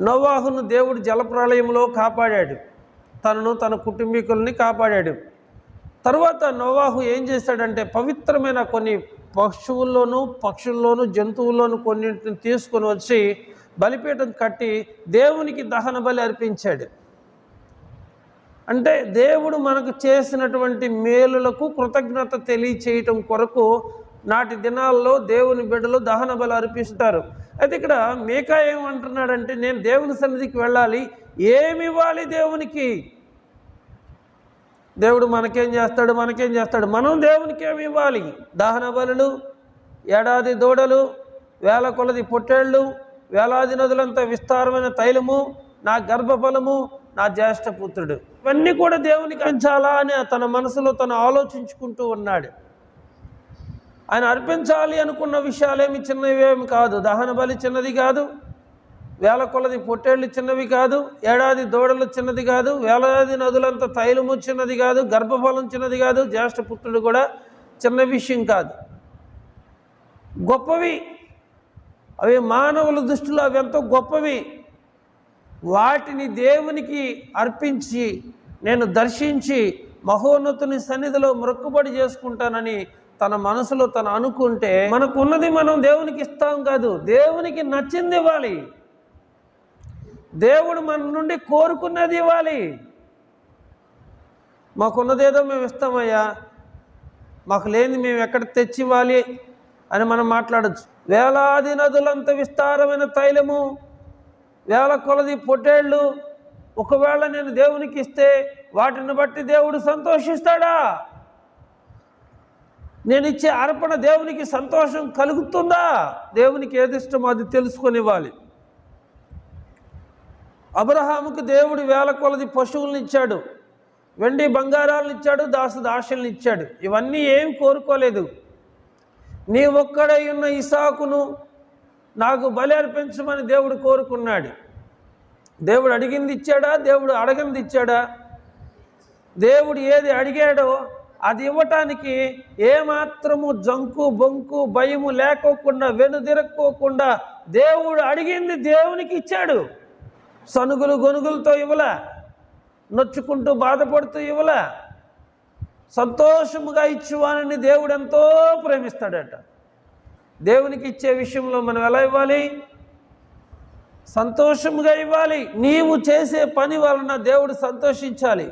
నోవాహును దేవుడు జలప్రళయంలో కాపాడాడు, తనను తన కుటుంబీకుల్ని కాపాడాడు. తర్వాత నోవాహు ఏం చేశాడంటే పవిత్రమైన కొన్ని పశువుల్లోనూ పక్షుల్లోనూ జంతువుల్లోనూ కొన్నింటిని తీసుకొని వచ్చి బలిపీఠం కట్టి దేవునికి దహన బలి అర్పించాడు. అంటే దేవుడు మనకు చేసినటువంటి మేలులకు కృతజ్ఞత తెలియచేయటం కొరకు నాటి దినాల్లో దేవుని బిడ్డలు దహన బలి అర్పిస్తారు. అయితే ఇక్కడ మీకా ఏమంటున్నాడంటే, నేను దేవుని సన్నిధికి వెళ్ళాలి, ఏమి ఇవ్వాలి దేవునికి? దేవుడు మనకేం చేస్తాడు? మనం దేవునికి ఏమి ఇవ్వాలి? దహన బలులు, ఏడాది దూడలు, వేల కొలది పొట్టేళ్ళు, వేలాది నదులంత విస్తారమైన తైలము, నా గర్భఫలము, నా జ్యేష్ఠపుత్రుడు, ఇవన్నీ కూడా దేవునికి అర్పించాలా అని తన మనసులో తను ఆలోచించుకుంటూ ఉన్నాడు. ఆయన అర్పించాలి అనుకున్న విషయాలేమి చిన్నవేమి కాదు. దహన బలి చిన్నది కాదు, వేల కొలది పొట్టేళ్ళు చిన్నవి కాదు, ఏడాది దూడలు చిన్నది కాదు, వేలాది నదులంత తైలము చిన్నది కాదు, గర్భఫలం చిన్నది కాదు, జ్యేష్ఠపుత్రుడు కూడా చిన్న విషయం కాదు. గొప్పవి అవి, మానవుల దృష్టిలో అవి ఎంతో గొప్పవి. వాటిని దేవునికి అర్పించి నేను దర్శించి మహోన్నతుని సన్నిధిలో మొక్కుబడి చేసుకుంటానని తన మనసులో తను అనుకుంటే, మనకున్నది మనం దేవునికి ఇస్తాం కాదు, దేవునికి నచ్చింది ఇవ్వాలి. దేవుడు మన నుండి కోరుకున్నది ఇవ్వాలి. మాకున్నదేదో మేము ఇస్తామయ్యా, మాకు లేని మేము ఎక్కడ తెచ్చి ఇవ్వాలి అని మనం మాట్లాడచ్చు. వేలాది నదులంత విస్తారమైన తైలము, వేల కొలది పొట్టేళ్ళు ఒకవేళ నేను దేవునికి ఇస్తే వాటిని బట్టి దేవుడు సంతోషిస్తాడా? నేను ఇచ్చే అర్పణ దేవునికి సంతోషం కలుగుతుందా? దేవునికి ఏది ఇష్టమో అది తెలుసుకొని ఇవ్వాలి. అబ్రహాముకు దేవుడు వేల కొలది పశువులను ఇచ్చాడు, వెండి బంగారాలను ఇచ్చాడు, దాసుదాశలను ఇచ్చాడు. ఇవన్నీ ఏం కోరుకోలేదు. నీ ఒక్కడై ఉన్న ఇసాకును నాకు బలి అర్పించమని దేవుడు కోరుకున్నాడు. దేవుడు అడిగింది ఇచ్చాడా? దేవుడు అడగంది ఇచ్చాడా? దేవుడు ఏది అడిగాడో అది ఇవ్వటానికి ఏమాత్రము జంకు బొంకు భయము లేకోకుండా, వెనుదిరక్కోకుండా దేవుడు అడిగింది దేవునికి ఇచ్చాడు. సనుగులు గొనుగులతో ఇవ్వలే, నొచ్చుకుంటూ బాధపడుతూ ఇవ్వలే, సంతోషముగా ఇచ్చువానని దేవుడు ఎంతో ప్రేమిస్తాడట. దేవునికి ఇచ్చే విషయంలో మనం ఎలా ఇవ్వాలి? సంతోషముగా ఇవ్వాలి. నీవు చేసే పని వలన దేవుడు సంతోషించాలి.